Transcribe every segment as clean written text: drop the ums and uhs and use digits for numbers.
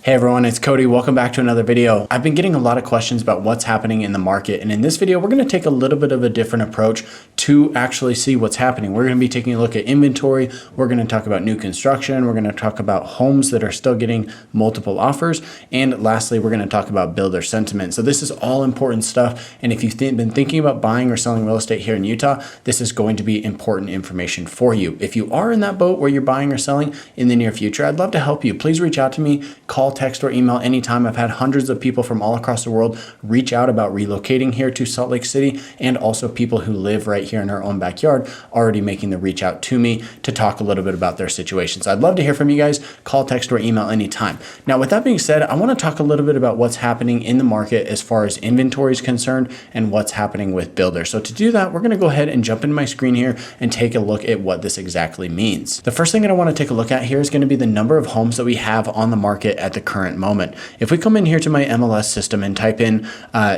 Hey everyone, it's Cody. Welcome back to another video. I've been getting a lot of questions about what's happening in the market, and in this video, we're going to take a little bit of a different approach to actually see what's happening. We're going to be taking a look at inventory. We're going to talk about new construction. We're going to talk about homes that are still getting multiple offers. And lastly, we're going to talk about builder sentiment. So this is all important stuff. And if you've been thinking about buying or selling real estate here in Utah, this is going to be important information for you. If you are in that boat where you're buying or selling in the near future, I'd love to help you. Please reach out to me, call, text, or email anytime. I've had hundreds of people from all across the world reach out about relocating here to Salt Lake City, and also people who live right here in our own backyard already making the reach out to me to talk a little bit about their situations. I'd love to hear from you guys. Call, text, or email anytime. Now, with that being said, I want to talk a little bit about what's happening in the market as far as inventory is concerned and what's happening with builders. So to do that, we're going to go ahead and jump into my screen here and take a look at what this exactly means. The first thing that I want to take a look at here is going to be the number of homes that we have on the market at the current moment. If we come in here to my MLS system and type in,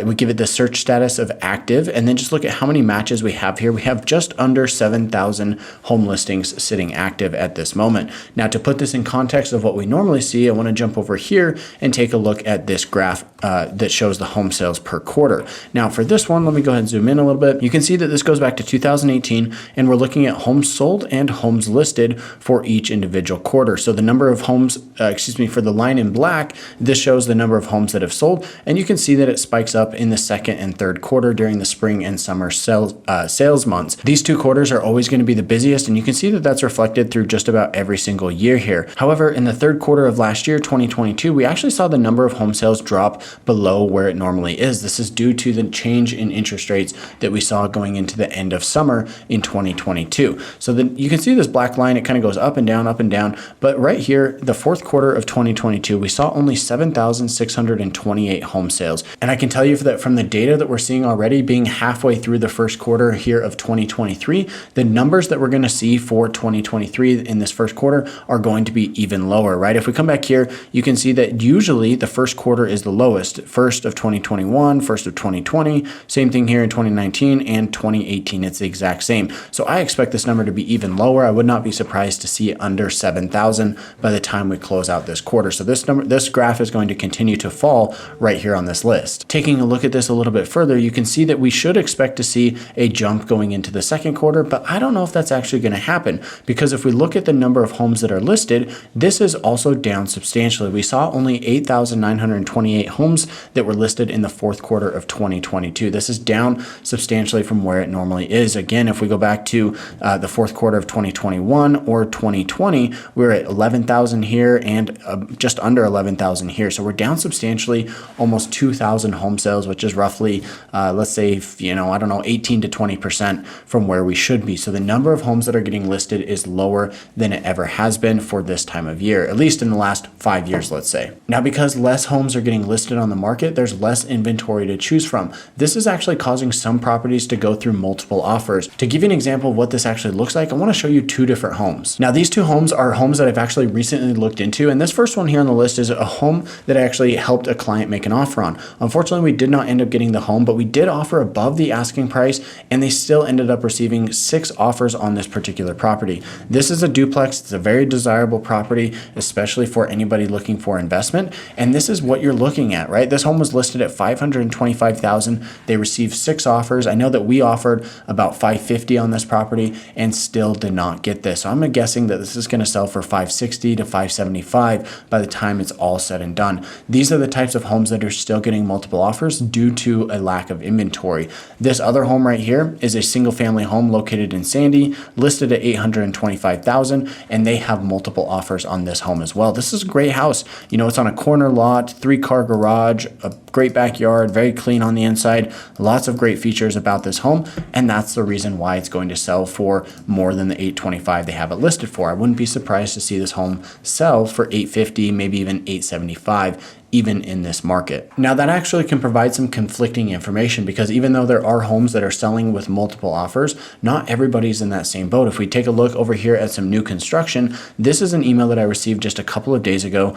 we give it the search status of active, and then just look at how many matches we have here. We have just under 7,000 home listings sitting active at this moment. Now, to put this in context of what we normally see, I want to jump over here and take a look at this graph that shows the home sales per quarter. Now, for this one, let me go ahead and zoom in a little bit. You can see that this goes back to 2018, and we're looking at homes sold and homes listed for each individual quarter. So the number of homes, for the line in black, this shows the number of homes that have sold, and you can see that it spikes up in the second and third quarter during the spring and summer sales months. These two quarters are always going to be the busiest, and you can see that that's reflected through just about every single year here. However, in the third quarter of last year, 2022, we actually saw the number of home sales drop below where it normally is. This is due to the change in interest rates that we saw going into the end of summer in 2022. So then you can see this black line, it kind of goes up and down, but right here, the fourth quarter of 2022, we saw only 7,628 home sales. And I can tell you that from the data that we're seeing already, being halfway through the first quarter here of 2023, the numbers that we're going to see for 2023 in this first quarter are going to be even lower, right? If we come back here, you can see that usually the first quarter is the lowest. First of 2021, first of 2020, same thing here in 2019 and 2018, it's the exact same. So I expect this number to be even lower. I would not be surprised to see it under 7,000 by the time we close out this quarter. So this graph is going to continue to fall right here on this list. Taking a look at this a little bit further, you can see that we should expect to see a jump going into the second quarter, but I don't know if that's actually going to happen, because if we look at the number of homes that are listed, this is also down substantially. We saw only 8,928 homes that were listed in the fourth quarter of 2022. This is down substantially from where it normally is. Again, if we go back to the fourth quarter of 2021 or 2020, we're at 11,000 here and just under 11,000 here. So we're down substantially, almost 2,000 home sales, which is roughly, let's say, 18 to 20% from where we should be. So the number of homes that are getting listed is lower than it ever has been for this time of year, at least in the last 5 years, let's say. Now, because less homes are getting listed on the market, there's less inventory to choose from. This is actually causing some properties to go through multiple offers. To give you an example of what this actually looks like, I want to show you two different homes. Now, these two homes are homes that I've actually recently looked into, and this first one here on the list is a home that I actually helped a client make an offer on. Unfortunately, we did not end up getting the home, but we did offer above the asking price, and they still ended up receiving 6 offers on this particular property. This is a duplex. It's a very desirable property, especially for anybody looking for investment, and this is what you're looking at, right? This home was listed at $525,000. They received 6 offers. I know that we offered about $550 on this property and still did not get this. So I'm guessing that this is going to sell for $560 to $575 by the time it's all said and done. These are the types of homes that are still getting multiple offers due to a lack of inventory. This other home right here is a single family home located in Sandy, listed at $825,000, and they have multiple offers on this home as well. This is a great house. You know, it's on a corner lot, 3-car garage, a great backyard, very clean on the inside, lots of great features about this home, and that's the reason why it's going to sell for more than the $825 they have it listed for. I wouldn't be surprised to see this home sell for $850, maybe even $875 even in this market. Now that actually can provide some conflicting information, because even though there are homes that are selling with multiple offers, not everybody's in that same boat. If we take a look over here at some new construction, this is an email that I received just a couple of days ago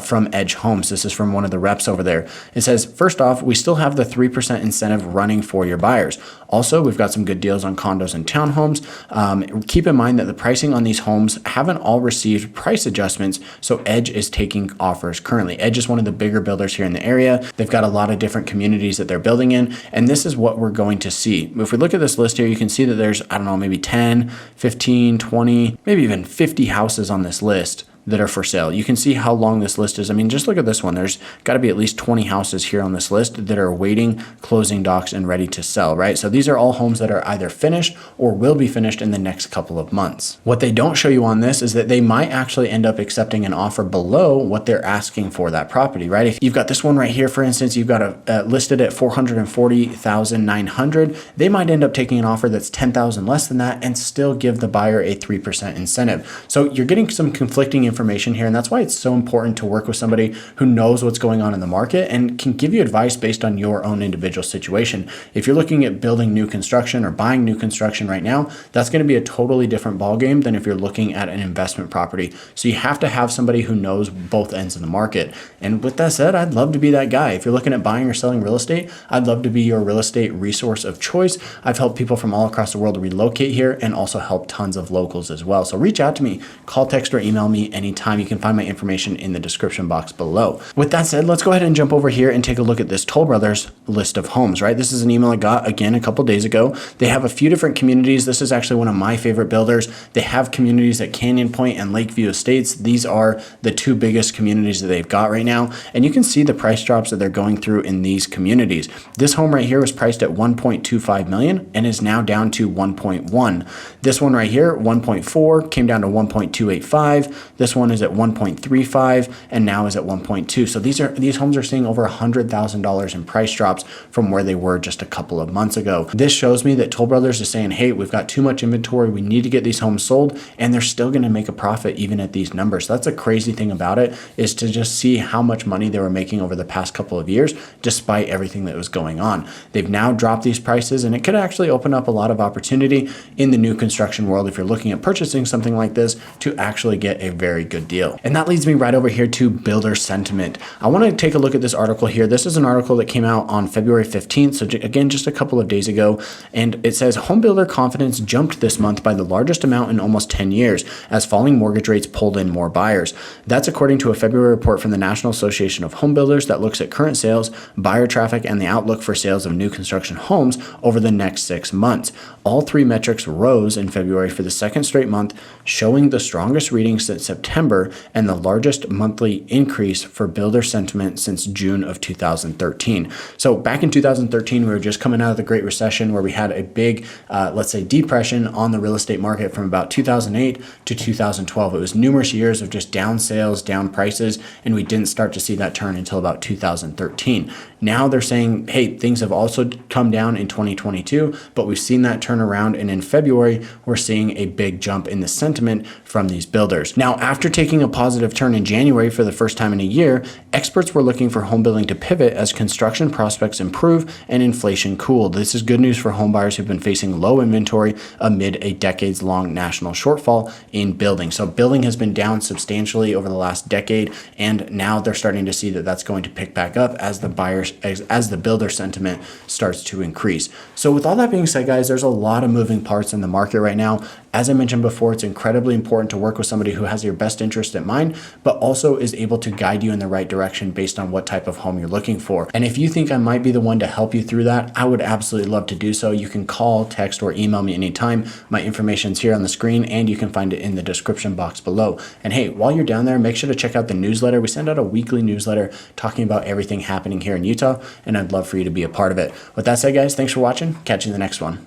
from Edge Homes. This is from one of the reps over there. It says, first off, we still have the 3% incentive running for your buyers. Also, we've got some good deals on condos and townhomes. Keep in mind that the pricing on these homes haven't all received price adjustments, so Edge is taking offers currently. Edge is one of the bigger builders here in the area. They've got a lot of different communities that they're building in, and this is what we're going to see. If we look at this list here, you can see that there's, I don't know, maybe 10, 15, 20, maybe even 50 houses on this list that are for sale. You can see how long this list is. I mean, just look at this one. There's got to be at least 20 houses here on this list that are awaiting closing docs and ready to sell, right? So these are all homes that are either finished or will be finished in the next couple of months. What they don't show you on this is that they might actually end up accepting an offer below what they're asking for that property, right? If you've got this one right here, for instance, you've got a listed at $440,900, they might end up taking an offer that's $10,000 less than that and still give the buyer a 3% incentive. So you're getting some conflicting information here, and that's why it's so important to work with somebody who knows what's going on in the market and can give you advice based on your own individual situation. If you're looking at building new construction or buying new construction right now, that's going to be a totally different ballgame than if you're looking at an investment property. So you have to have somebody who knows both ends of the market. And with that said, I'd love to be that guy. If you're looking at buying or selling real estate, I'd love to be your real estate resource of choice. I've helped people from all across the world relocate here and also help tons of locals as well. So reach out to me, call, text, or email me anytime. You can find my information in the description box below. With that said, let's go ahead and jump over here and take a look at this Toll Brothers list of homes, right? This is an email I got again a couple days ago. They have a few different communities. This is actually one of my favorite builders. They have communities at Canyon Point and Lakeview Estates. These are the two biggest communities that they've got right now. And you can see the price drops that they're going through in these communities. This home right here was priced at $1.25 million and is now down to 1.1. This one right here, 1.4, came down to 1.285. This one is at 1.35 and now is at 1.2. So these homes are seeing over $100,000 in price drops from where they were just a couple of months ago. This shows me that Toll Brothers is saying, hey, we've got too much inventory. We need to get these homes sold, and they're still going to make a profit even at these numbers. So that's a crazy thing about it, is to just see how much money they were making over the past couple of years, despite everything that was going on. They've now dropped these prices, and it could actually open up a lot of opportunity in the new construction world if you're looking at purchasing something like this to actually get a very good deal. And that leads me right over here to builder sentiment. I want to take a look at this article here. This is an article that came out on February 15th. So again, just a couple of days ago. And it says home builder confidence jumped this month by the largest amount in almost 10 years as falling mortgage rates pulled in more buyers. That's according to a February report from the National Association of Home Builders that looks at current sales, buyer traffic, and the outlook for sales of new construction homes over the next 6 months. All three metrics rose in February for the second straight month, showing the strongest readings since September and the largest monthly increase for builder sentiment since June of 2013. So back in 2013, we were just coming out of the Great Recession, where we had a big, let's say, depression on the real estate market from about 2008 to 2012. It was numerous years of just down sales, down prices, and we didn't start to see that turn until about 2013. Now they're saying, hey, things have also come down in 2022, but we've seen that turn around, and in February, we're seeing a big jump in the sentiment from these builders. Now, after taking a positive turn in January for the first time in a year, experts were looking for home building to pivot as construction prospects improve and inflation cooled. This is good news for home buyers who've been facing low inventory amid a decades-long national shortfall in building. So building has been down substantially over the last decade, and now they're starting to see that that's going to pick back up as the builder sentiment starts to increase. So with all that being said, guys, there's a lot of moving parts in the market right now. As I mentioned before, it's incredibly important to work with somebody who has your best interest in mind, but also is able to guide you in the right direction based on what type of home you're looking for. And if you think I might be the one to help you through that, I would absolutely love to do so. You can call, text, or email me anytime. My information's here on the screen, and you can find it in the description box below. And hey, while you're down there, make sure to check out the newsletter. We send out a weekly newsletter talking about everything happening here in Utah, and I'd love for you to be a part of it. With that said, guys, thanks for watching. Catch you in the next one.